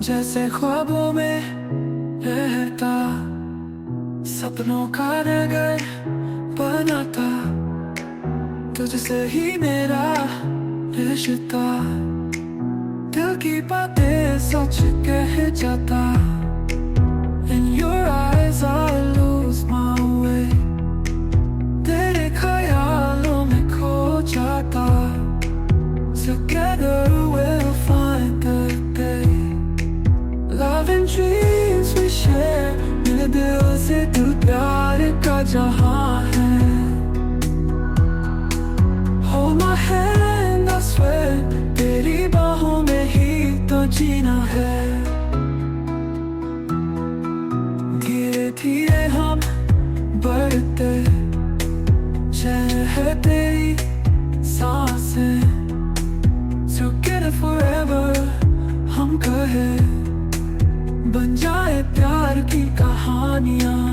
जैसे ख्वाबों में रहता, सपनों का नगर बनाता, तुझसे ही मेरा रिश्ता, दिल की बातें सच कह जाता। In your eyes I lose my way, तेरे ख्यालों में खो जाता। Together we'll find the day, love and dreams we share, मेरे दिल से दिल प्यार का जहां है। Hold my hand I swear, तेरी बाहों में ही तो जीना है। धीरे धीरे हम बढ़ते, चैन है तेरी सांसें, together forever हम कहे, बन जाए प्यार की कहानियां।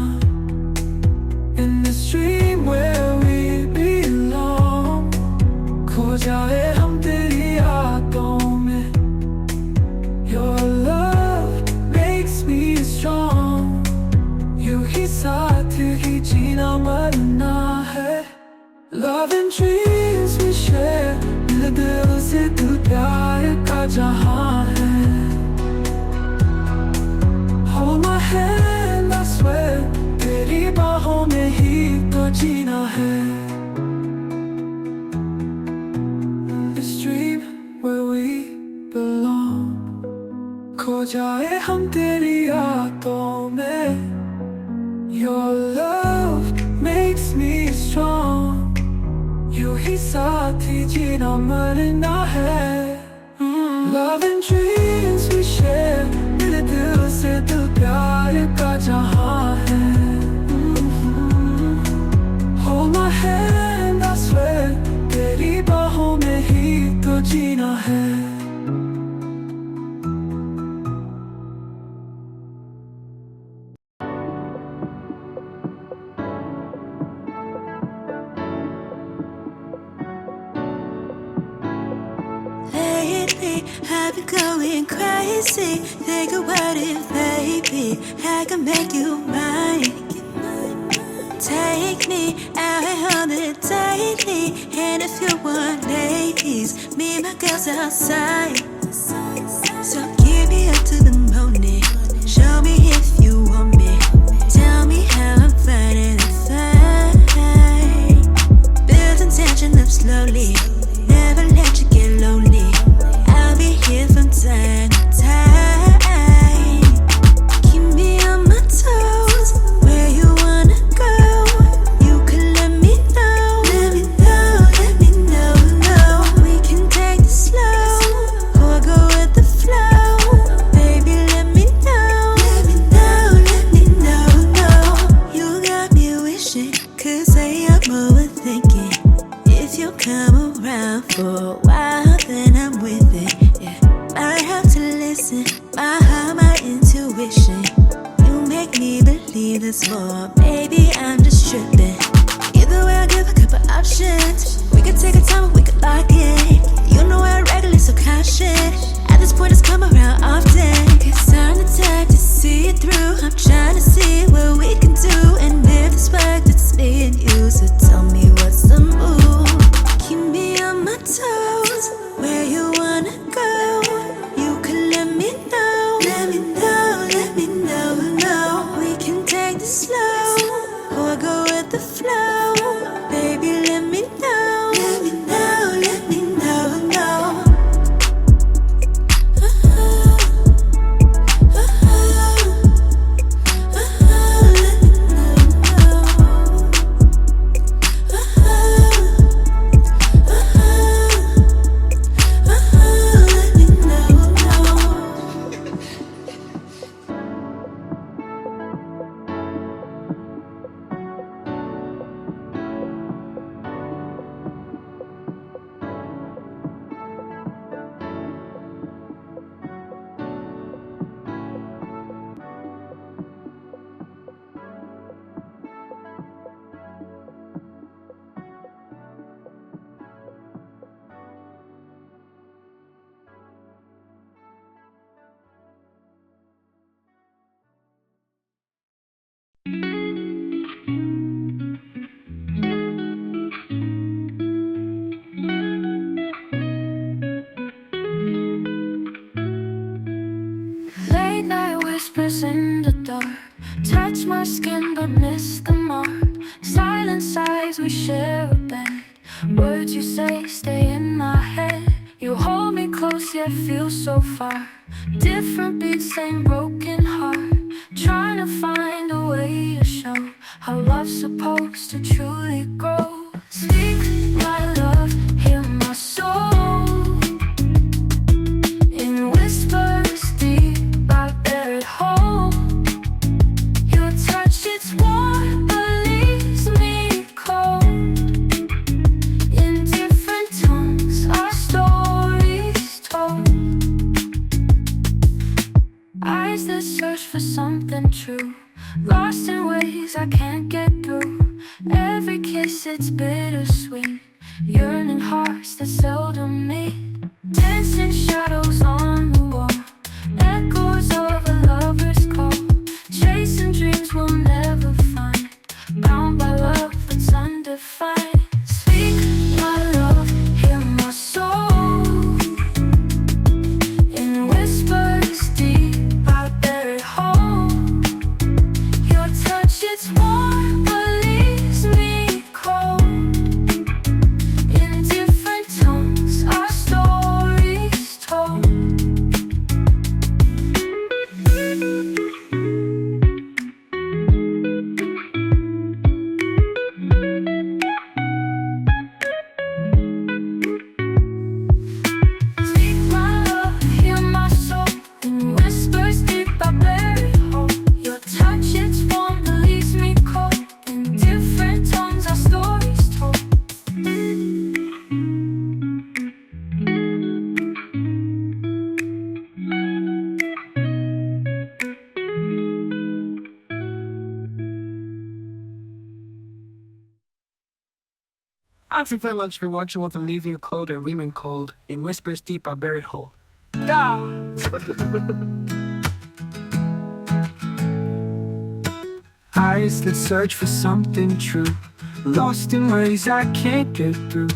In this dream where we belong, खो जाए हम तेरी यादों में। Your love makes me strong, यूं ही साथ ही जीना मरना है। Love and dreams we share, मेरे दिल से दिल प्यार का जहां है। Hold my hand I swear, तेरी बाहों में ही तो जीना है। This dream where we belong, खो जाए हम तेरी यादों में। Your love makes me strong, यूं ही साथ ही जीना मरना है। Love and dreams we share, मेरे दिल से दिल प्यार का जहां है। Hold my hand I swear, तेरी बाहों में ही तो जीना है। Lately, I've been going crazy, thinking what if maybe I can make you mine. Take me out on the daily, and if you want ladies, me and my girls outside. So give me up to the morning, show me if you want me, tell me how I'm finding it fine. Building tension up slowly, never let you get lonely, I'll be here from time to time. Keep me on my toes, where you wanna go, you can let me know. Let me know, let me know, know. We can take it slow, or go with the flow. Baby, let me know. Let me know, let me know, know. You got me wishing, could say I'm overthinking. If you come around for a while, then I'm with it, yeah. I have to listen, my heart, my intuition. You make me believe there's more, maybe I'm just tripping. Either way, I'll give a couple options. We could take our time, but we could lock in. You know I'm regularly so cautious. At this point, it's come around often, 'cause I'm the type to see it through. I'm trying to see what we can do, and if it's worked, it's me and you. So tell me what's the move. Keep me on my toes, where you wanna go, you can let me know. Let me know, let me know, know. We can take this slow, or go with the flow. Baby, let me know. Let me know, let me know, know. heart. Touch my skin but miss the mark. Silent sighs we share a bed. Words you say stay in my head. You hold me close yet feel so far. Different beats, same broken heart. Trying to find a way to show how love's supposed to truly grow. Speak my love, hear my soul. In whispers deep I bear it whole. Your touch, it's warm but leaves me cold. In different tongues our stories told. Eyes that search for something true, lost in ways I can't get through. Every kiss, it's bittersweet. Yearning hearts that seldom meet. Dancing shadows on the wall. Echoes of a lover's call. Chasing dreams we'll never find. Bound by love that's undefined. Speak my love, hear my soul. In whispers deep I bear it whole. Your touch, it's warm but leaves me cold. In different tongues our stories told. Speak my love, hear my soul. In whispers deep I bear it whole. Your touch, it's warm but leaves me cold. In different tongues our stories told. Thank you very much for watching What I'm Leaving You Cold and Remain Cold. In whispers deep I bury it whole. Yeah. Eyes that search for something true, lost in ways I can't get through.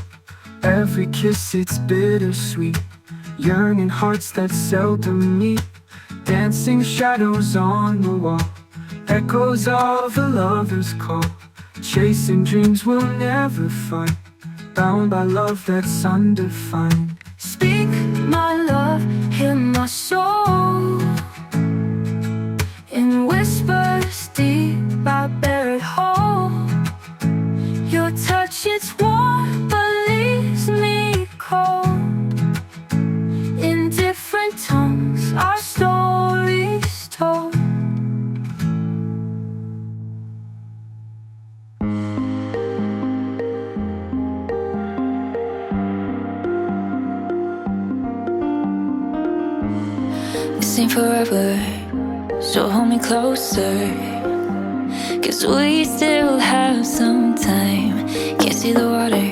Every kiss, it's bittersweet. Yearning hearts that seldom meet. Dancing shadows on the wall. Echoes of a lover's call. Chasing dreams we'll never find. Bound by love that's undefined. Speak my love, hear my soul. In whispers deep I bear it whole. Your touch, it's warm but leaves me cold. In different tongues our stories told. This ain't forever, so hold me closer. 'Cause we still have some time. Can't see the water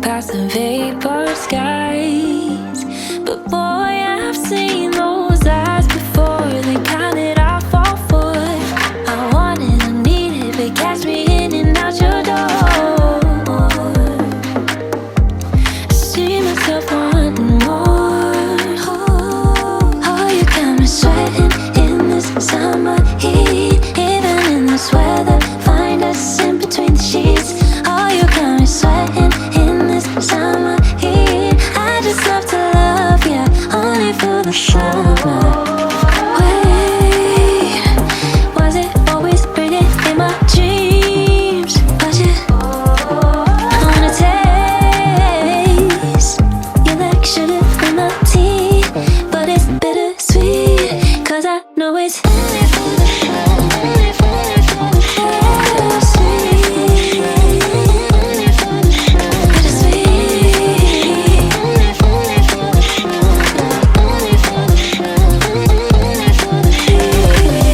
past the vapor skies. But boy, I've seen those eyes before. They counted off all four. I want it, I need it, but catch me in and out your door. I see myself wanting more. Oh, you got me sweating in this summer heat. Even in this weather, find us in between the sheets. Oh, you got me sweating in this summer heat. I just love to love ya, only for the summer. Wait, was it always pretty in my dreams? Was you? I wanna taste your like sugar in my tea, but it's bittersweet, 'cause I know it's only for the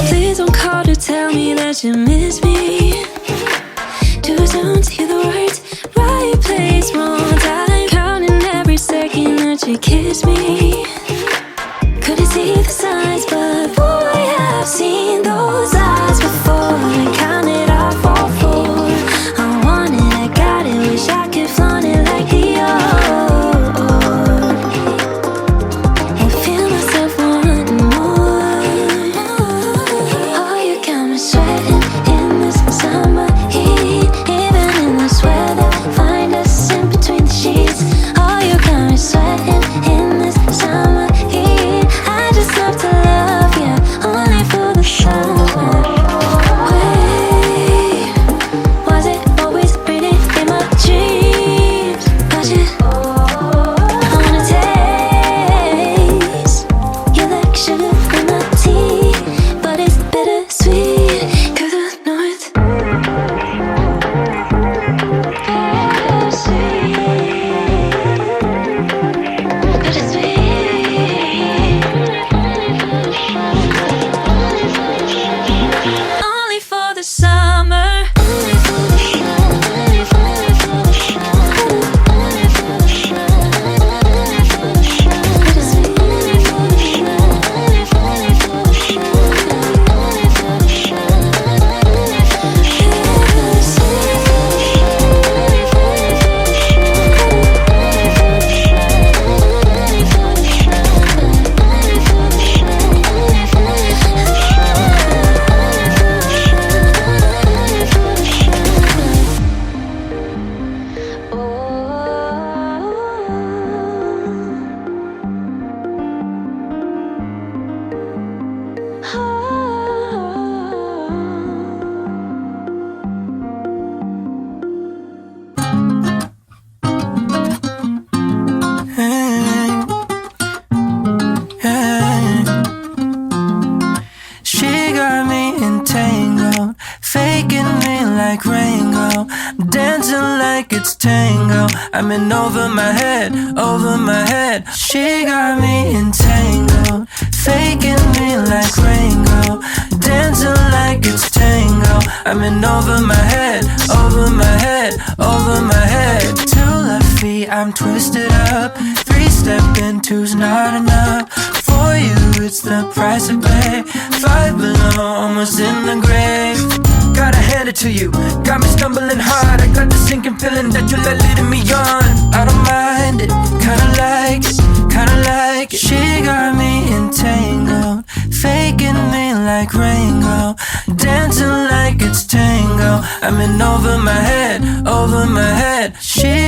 Please don't call to tell me that you miss me. Too soon to hear the words, right place, wrong time. Counting every second that you kiss me. Couldn't see the signs, but boy, I've seen those eyes before. I counted off all four. I want it, I got it, wish I could flaunt it like the old. I feel myself wanting more. Oh, you got me the summer. She got me entangled, faking me like Rango, dancing like it's tango. I'm in over my head, over my head. She got me entangled, faking me like Rango, dancing like it's tango. I'm in over my head, over my head, over my head. 2 left feet, I'm twisted up. 3-step and 2's not enough. For you, it's the price to pay. 5 below, almost in the grave. Gotta hand it to you, got me stumbling hard. I got the sinking feeling that you're leading me on. I don't mind it, kinda like it, kinda like it. She got me entangled, faking me like Rango, dancing like it's tango. I'm in over my head, over my head. She